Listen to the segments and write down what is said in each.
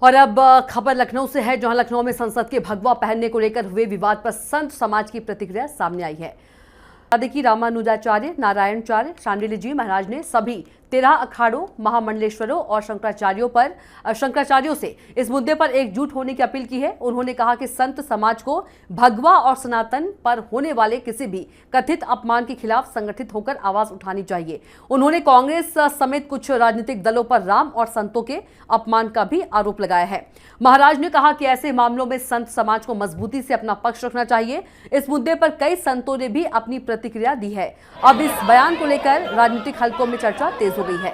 और अब खबर लखनऊ से है, जहां लखनऊ में संसद के भगवा पहनने को लेकर हुए विवाद पर संत समाज की प्रतिक्रिया सामने आई है। देखिए, रामानुजाचार्य, नारायणचार्य, शांडिल्य जी महाराज ने सभी 13 अखाड़ों, महामंडलेश्वरों और शंकराचार्यों से इस मुद्दे पर एकजुट होने की अपील की है। उन्होंने कहा कि संत समाज को भगवा और सनातन पर होने वाले किसी भी कथित अपमान के खिलाफ संगठित होकर आवाज उठानी चाहिए। उन्होंने कांग्रेस समेत कुछ राजनीतिक दलों पर राम और संतों के अपमान का भी आरोप लगाया है। महाराज ने कहा कि ऐसे मामलों में संत समाज को मजबूती से अपना पक्ष रखना चाहिए। इस मुद्दे पर कई संतों ने भी अपनी प्रतिक्रिया दी है। अब इस बयान को लेकर राजनीतिक हलकों में चर्चा तेज हो गई है।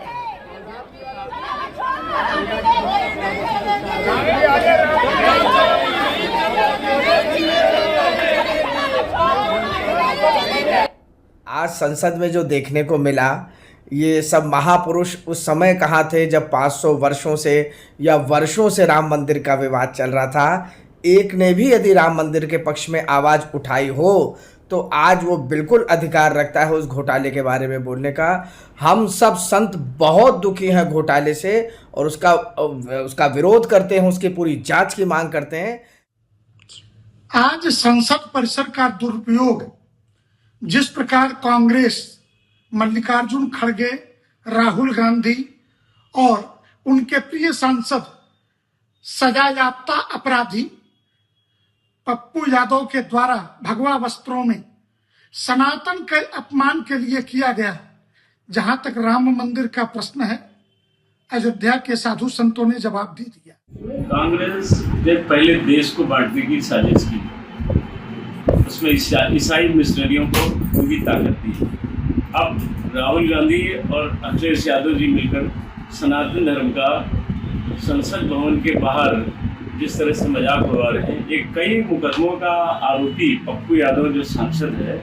आज संसद में जो देखने को मिला, ये सब महापुरुष उस समय कहाँ थे जब 500 वर्षों से या वर्षों से राम मंदिर का विवाद चल रहा था। एक ने भी यदि राम मंदिर के पक्ष में आवाज़ उठाई हो तो आज वो बिल्कुल अधिकार रखता है उस घोटाले के बारे में बोलने का। हम सब संत बहुत दुखी हैं घोटाले से और उसका विरोध करते हैं, उसकी पूरी जांच की मांग करते हैं। आज संसद परिसर का दुरुपयोग जिस प्रकार कांग्रेस, मल्लिकार्जुन खड़गे, राहुल गांधी और उनके प्रिय सांसद सजायाफ्ता अपराधी पप्पू यादव के द्वारा भगवा वस्त्रों में सनातन के अपमान के लिए किया गया। जहां तक राम मंदिर का प्रश्न है, अयोध्या के साधु संतों ने जवाब दे दिया। कांग्रेस ने पहले देश को बांटने की साजिश की, उसमें ईसाई मिशनरियों को पूरी ताकत दी। अब राहुल गांधी और अखिलेश यादव जी मिलकर सनातन धर्म का संसद भवन के बाहर जिस तरह से मजाक उड़ा रहे हैं। एक कई मुकदमों का आरोपी पप्पू यादव जो सांसद है,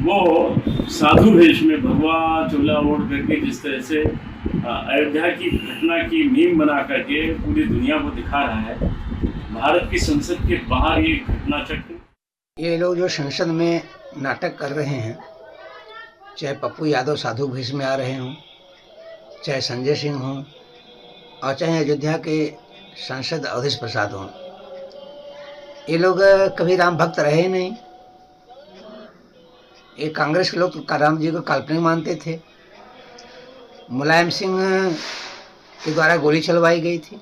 वो साधु वेश में भगवा चोला ओढ़ करके जिस तरह से अयोध्या की घटना की मीम बना करके पूरी दुनिया को दिखा रहा है। भारत की संसद के बाहर ये घटना चक्र, ये लोग जो संसद में नाटक कर रहे हैं, चाहे पप्पू यादव साधु वेश में आ रहे हों, चाहे संजय सिंह हों और चाहे अयोध्या के सांसद अवधेश प्रसाद हों, ये लोग कभी राम भक्त रहे नहीं। ये कांग्रेस के लोग राम जी को काल्पनिक मानते थे। मुलायम सिंह के द्वारा गोली चलवाई गई थी।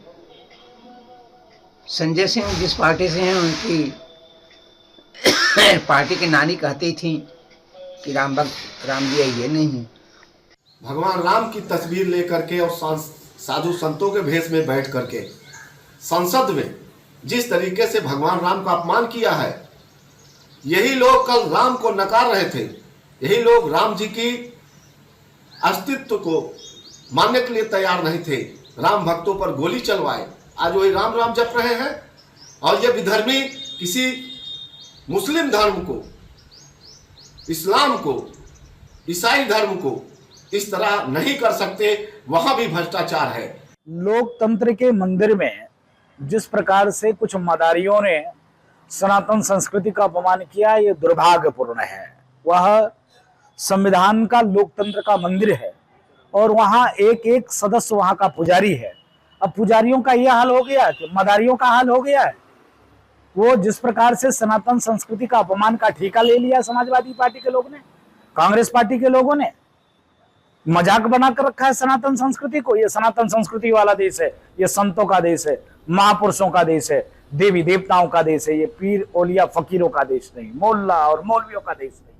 संजय सिंह जिस पार्टी से हैं, उनकी पार्टी की नानी कहती थी कि राम भक्त राम जी ये नहीं। भगवान राम की तस्वीर लेकर के और साधु संतों के भेष में बैठ करके संसद में जिस तरीके से भगवान राम का अपमान किया है, यही लोग कल राम को नकार रहे थे। यही लोग राम जी की अस्तित्व को मानने के लिए तैयार नहीं थे। राम भक्तों पर गोली चलवाए, आज वही राम राम जप रहे हैं। और ये विधर्मी किसी मुस्लिम धर्म को, इस्लाम को, ईसाई धर्म को इस तरह नहीं कर सकते। वहां भी भ्रष्टाचार है। लोकतंत्र के मंदिर में जिस प्रकार से कुछ मदारियों ने सनातन संस्कृति का अपमान किया, ये दुर्भाग्यपूर्ण है। वह संविधान का, लोकतंत्र का मंदिर है और वहां एक एक सदस्य वहां का पुजारी है। अब पुजारियों का यह हाल हो गया कि मदारियों का हाल हो गया है। वो जिस प्रकार से सनातन संस्कृति का अपमान का ठेका ले लिया समाजवादी पार्टी के लोग ने, कांग्रेस पार्टी के लोगों ने मजाक बनाकर रखा है सनातन संस्कृति को। ये सनातन संस्कृति वाला देश है, ये संतों का देश है, महापुरुषों का देश है, देवी देवताओं का देश है। ये पीर औलिया फकीरों का देश नहीं, मोल्ला और मौलवियों का देश नहीं।